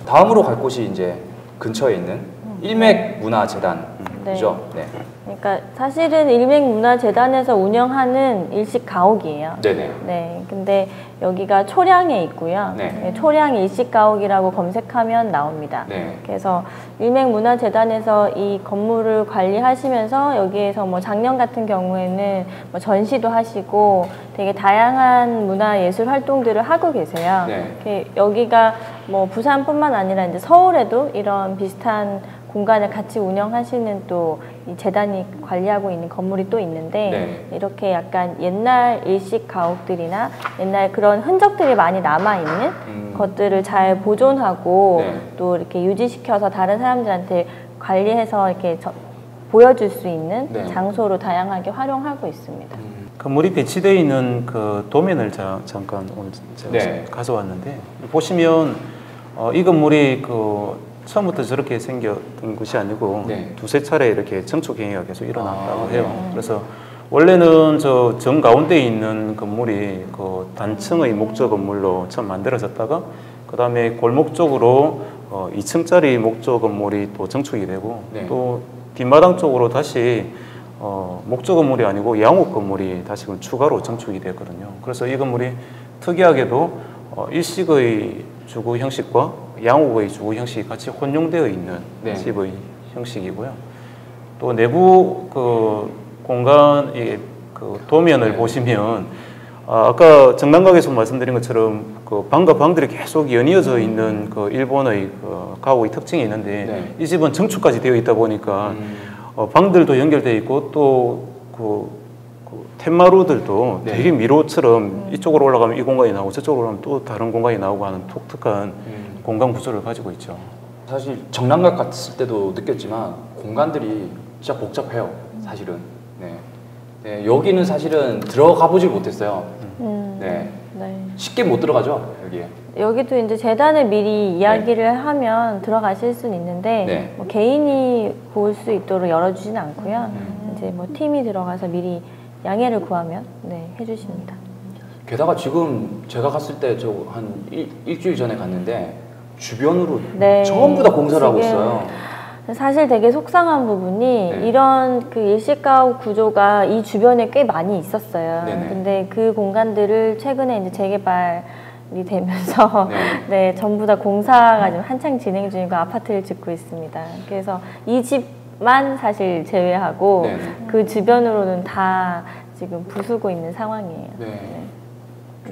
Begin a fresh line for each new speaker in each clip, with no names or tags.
다음으로 갈 곳이 이제 근처에 있는 일맥문화재단이죠. 네.
그러니까 사실은 일맥문화재단에서 운영하는 일식 가옥이에요.
네네.
네. 근데 여기가 초량에 있고요.
네.
초량 일식 가옥이라고 검색하면 나옵니다.
네.
그래서 일맥문화재단에서 이 건물을 관리하시면서 여기에서 뭐 작년 같은 경우에는 뭐 전시도 하시고 되게 다양한 문화예술 활동들을 하고 계세요.
네.
여기가 뭐 부산뿐만 아니라 이제 서울에도 이런 비슷한 공간을 같이 운영하시는 또 이 재단이 관리하고 있는 건물이 또 있는데
네.
이렇게 약간 옛날 일식 가옥들이나 옛날 그런 흔적들이 많이 남아있는 것들을 잘 보존하고
네.
또 이렇게 유지시켜서 다른 사람들한테 관리해서 이렇게 보여줄 수 있는
네.
장소로 다양하게 활용하고 있습니다.
건물이 배치되어 있는 그 도면을 잠깐 오늘 제가
네.
가져왔는데 보시면 이 건물이 처음부터 저렇게 생겼던 것이 아니고
네.
두세 차례 이렇게 정축 행위가 계속 일어났다고 해요. 그래서 원래는 저 정 가운데 있는 건물이 그 단층의 목조 건물로 처음 만들어졌다가 그 다음에 골목 쪽으로 2층짜리 목조 건물이 또 정축이 되고
네.
또 뒷마당 쪽으로 다시 목조 건물이 아니고 양옥 건물이 다시 추가로 정축이 됐거든요. 그래서 이 건물이 특이하게도 일식의 주거 형식과 양옥의 주거 형식이 같이 혼용되어 있는
네.
집의 형식이고요. 또 내부 공간 도면을
네.
보시면 아까 정남각에서 말씀드린 것처럼 방과 방들이 계속 연이어져 있는 일본의 가옥의 특징이 있는데
네.
이 집은 정축까지 되어 있다 보니까 방들도 연결되어 있고 또 텐마루들도
네.
되게 미로처럼 이쪽으로 올라가면 이 공간이 나오고 저쪽으로 가면 또 다른 공간이 나오고 하는 독특한 공간 구조를 가지고 있죠.
사실 정남각 갔을 때도 느꼈지만 공간들이 진짜 복잡해요. 사실은. 네. 네, 여기는 사실은 들어가 보질 못했어요. 네.
네.
쉽게 못 들어가죠, 여기에.
여기도 이제 재단을 미리 이야기를 하면 들어가실 수는 있는데
네.
뭐 개인이 볼 수 있도록 열어주지는 않고요. 이제 뭐 팀이 들어가서 미리 양해를 구하면 해주십니다.
게다가 지금 제가 갔을 때 저 한 일주일 전에 갔는데 주변으로
네.
전부 다 공사를 하고
지금
있어요.
사실 되게 속상한 부분이
네.
이런 그 일식가옥 구조가 이 주변에 꽤 많이 있었어요.
네네.
근데 그 공간들을 최근에 이제 재개발이 되면서 네, 전부 다 공사가 지금 한창 진행 중이고 아파트를 짓고 있습니다. 그래서 이 집만 사실 제외하고
네네.
그 주변으로는 다 지금 부수고 있는 상황이에요.
네.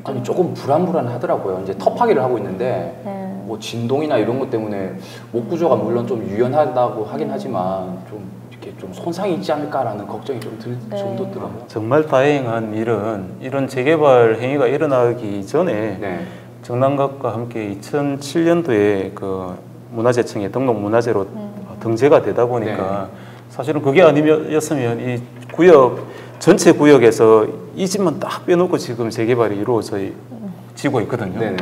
아니 조금 불안불안하더라고요. 이제 터파기를 하고 있는데
네.
뭐 진동이나 이런 것 때문에 목 구조가 물론 좀 유연하다고 하긴 하지만 좀 이렇게 좀 손상이 있지 않을까라는 걱정이 좀 들 정도더라고요.
정말 다행한 일은 이런 재개발 행위가 일어나기 전에 정남각과 함께 2007년도에 문화재청에 등록 문화재로 등재가 되다 보니까 사실은 그게 아니었으면 이 구역 전체 구역에서 이 집만 딱 빼놓고 지금 재개발이 이루어지고 있거든요.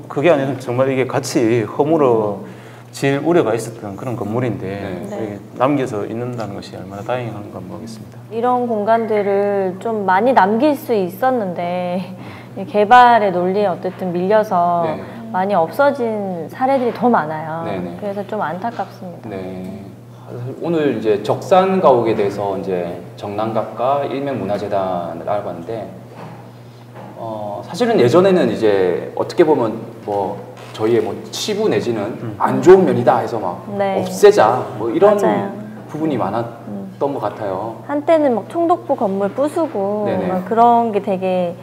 그게 아니면 정말 이게 같이 허물어질 우려가 있었던 그런 건물인데 남겨져 있는다는 것이 얼마나 다행한 건 모르겠습니다.
이런 공간들을 좀 많이 남길 수 있었는데 개발의 논리에 어쨌든 밀려서 많이 없어진 사례들이 더 많아요. 그래서 좀 안타깝습니다.
오늘 이제 적산가옥에 대해서 이제 정남각과 일맥문화재단을 알아봤는데 사실은 예전에는 이제 어떻게 보면 뭐 저희의 뭐 치부 내지는 안 좋은 면이다 해서 막 없애자 뭐 이런 부분이 많았던 것 같아요.
한때는 막 총독부 건물 부수고 막 그런 게 되게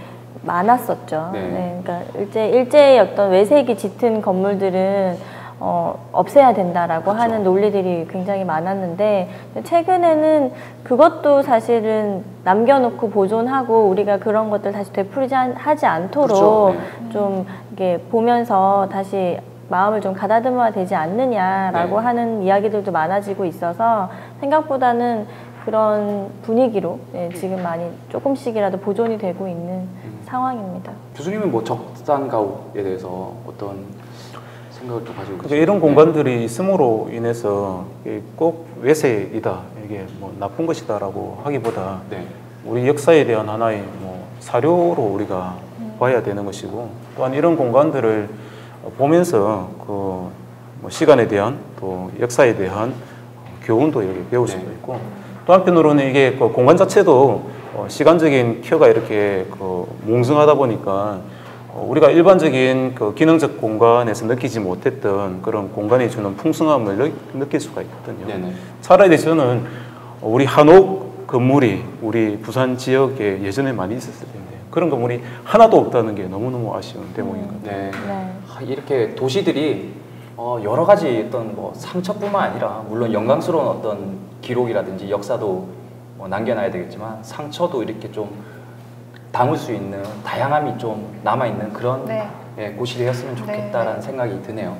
많았었죠. 그러니까 일제의 어떤 외색이 짙은 건물들은 없애야 된다라고 하는 논리들이 굉장히 많았는데 최근에는 그것도 사실은 남겨놓고 보존하고 우리가 그런 것들 다시 되풀이하지 않도록 좀 이렇게 보면서 다시 마음을 좀 가다듬어야 되지 않느냐라고 하는 이야기들도 많아지고 있어서 생각보다는 그런 분위기로 지금 많이 조금씩이라도 보존이 되고 있는 상황입니다.
교수님은 뭐 적산가옥에 대해서 어떤 생각을 또 가지고
계세요? 이런 공간들이 있음으로 인해서 꼭 외색이다, 이게 뭐 나쁜 것이다라고 하기보다 우리 역사에 대한 하나의 뭐 사료로 우리가 봐야 되는 것이고 또한 이런 공간들을 보면서 뭐 시간에 대한 또 역사에 대한 교훈도 이렇게 배울 수도 있고 또 한편으로는 이게 그 공간 자체도 시간적인 큐가 이렇게 그 몽성하다 보니까 우리가 일반적인 그 기능적 공간에서 느끼지 못했던 그런 공간이 주는 풍성함을 느낄 수가 있거든요. 네네. 차라리 저는 우리 한옥 건물이 우리 부산 지역에 예전에 많이 있었을 텐데 그런 건물이 하나도 없다는 게 너무너무 아쉬운 대목인 것 같아요.
네. 네. 이렇게 도시들이 여러 가지 어떤 뭐 상처뿐만 아니라 물론 영광스러운 어떤 기록이라든지 역사도 남겨놔야 되겠지만 상처도 이렇게 좀 담을 수 있는 다양함이 좀 남아있는 그런 곳이 되었으면 좋겠다라는 생각이 드네요.